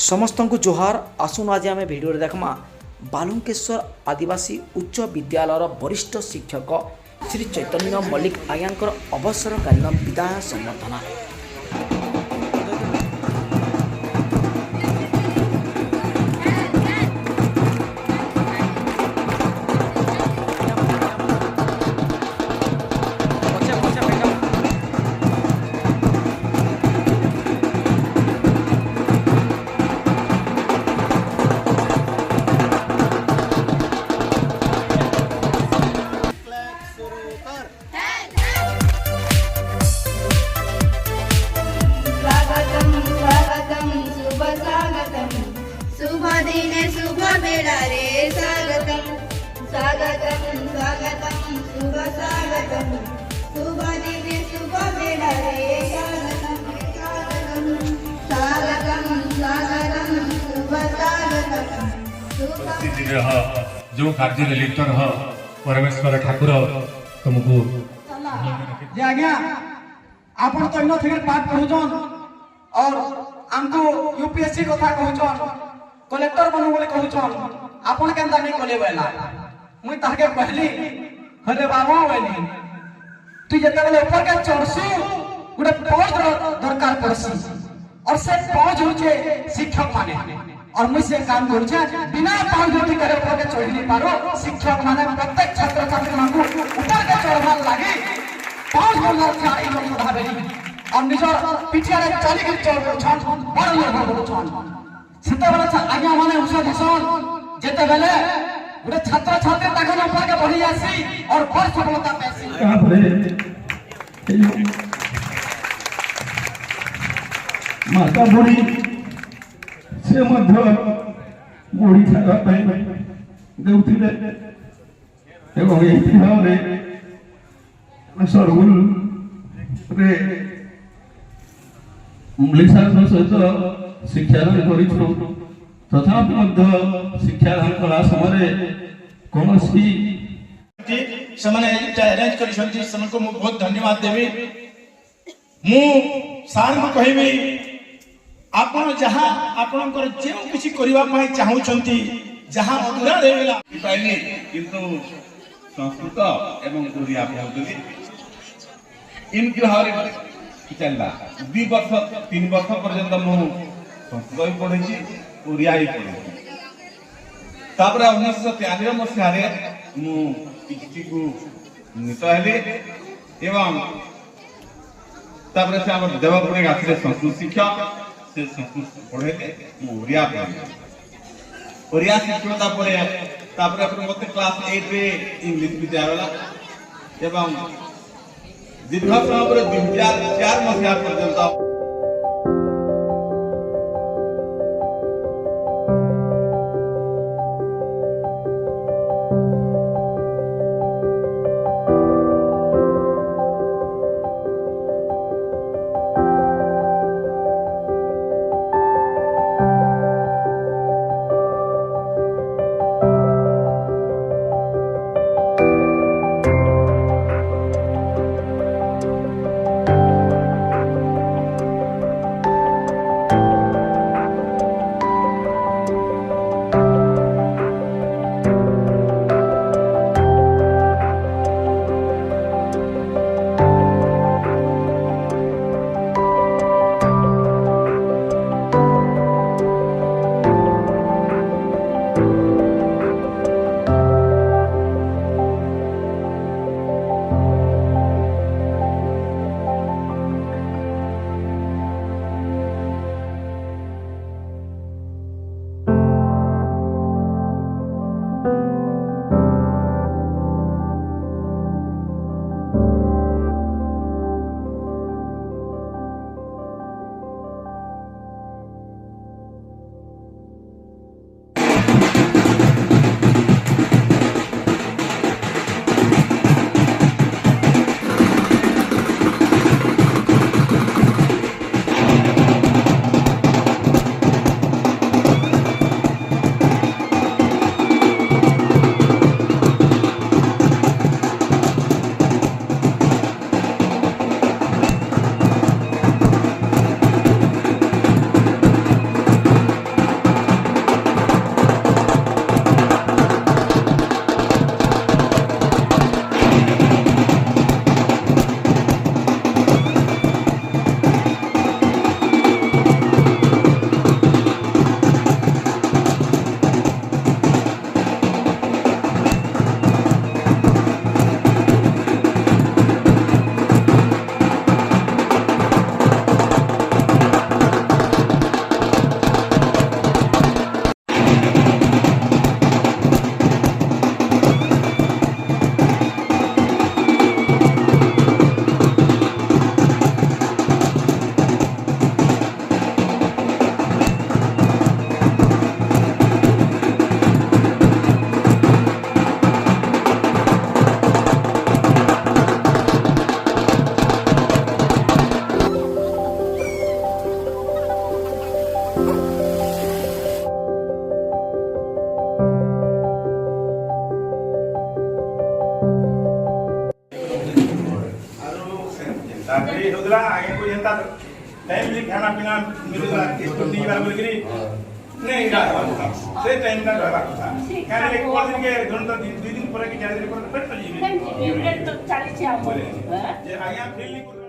समस्त को जोहार। आसुन आज आम भिडियो देखमा बालुकेश्वर आदिवासी उच्च विद्यालय वरिष्ठ शिक्षक श्री चैतन्य मल्लिक आज्ञा अवसरकालीन विदाय संबर्धना। शुभदिने शुभ बेला रे स्वागतम स्वागतम स्वागतम शुभ स्वागतम शुभदिने शुभ बेला रे स्वागतम स्वागतम स्वागतम शुभ स्वागतम जो कार्य लिप्त रह परमेश्वर ठाकुर तुमको जे आज्ञा आपण तो इन थे पाठ पढ़ुछन और हमको यूपीएससी कथा कहउछन कलेक्टर बनू बोले कहउछन आपण केनता नहीं कले बेला मुई ताके कहली हरे बाबा बोली तू जते बेले ऊपर के चढ़सु गुडे पहुंच दरकार पड़सी और से पहुंच होचे शिक्षक माने और मुई से काम करू छे बिना पहुंच होती करे ऊपर के चढ़ नहीं पारो शिक्षक माने प्रत्येक छात्र छात्री मानू ऊपर के चढ़वा लागी पहुंच बोलना चाहि लोग भाबेली और निजर पिठियारे चली के चढ़ छन बड़ लोग बोलु छन सेते बेले आज्ञा माने उसे दिसन जेते बेले गुडे छात्र छात्री ताकन ऊपर के बढ़ी आसी और बड़ सफलता पैसी माता बुढ़ी से मध्य बुढ़ी खावा देउथिले एवं एही भावरे सरगुल रे इंग्लिश सहित शिक्षादान करिछु तथापि मध्य शिक्षादान कला समय कौन से अरेंज कर बहुत धन्यवाद देवी मु सार को कहबी आपण जहाँ आपणकर जो किसी करने चाहूँगी जहाँ अधूरा रहेगा पाइली किंतु संस्कृत एवं ओडिया पढ़ुली इनकी भाव चलला 2 वर्ष 3 वर्ष पर्यंत मु संस्कृत ही पढ़ी ओडिया ही पढ़ी तापर 1993 मसीह मु पीएचडी को नीत हेली एवं तापर से आम देवपुरी आसले संस्कृत शिक्षक से संस्कृत पढ़े ओडिया पढ़ी ओडिया शिक्षकता पर मत क्लास 8 रे इंग्लिश भी दिगला एवं दीर्घ समय पर 2004 मसीहा पर्यंत मिलुला आगे कोई जनता टाइम भी खाना पीना मिलुला इसको नहीं बार बोल करी नहीं रहबा କଥା से टाइम का रहबा কথা काहे एक कोन दिन के घंटा 2 दिन पर के 4 दिन पर पेट चली तो 40 जे आया फील नहीं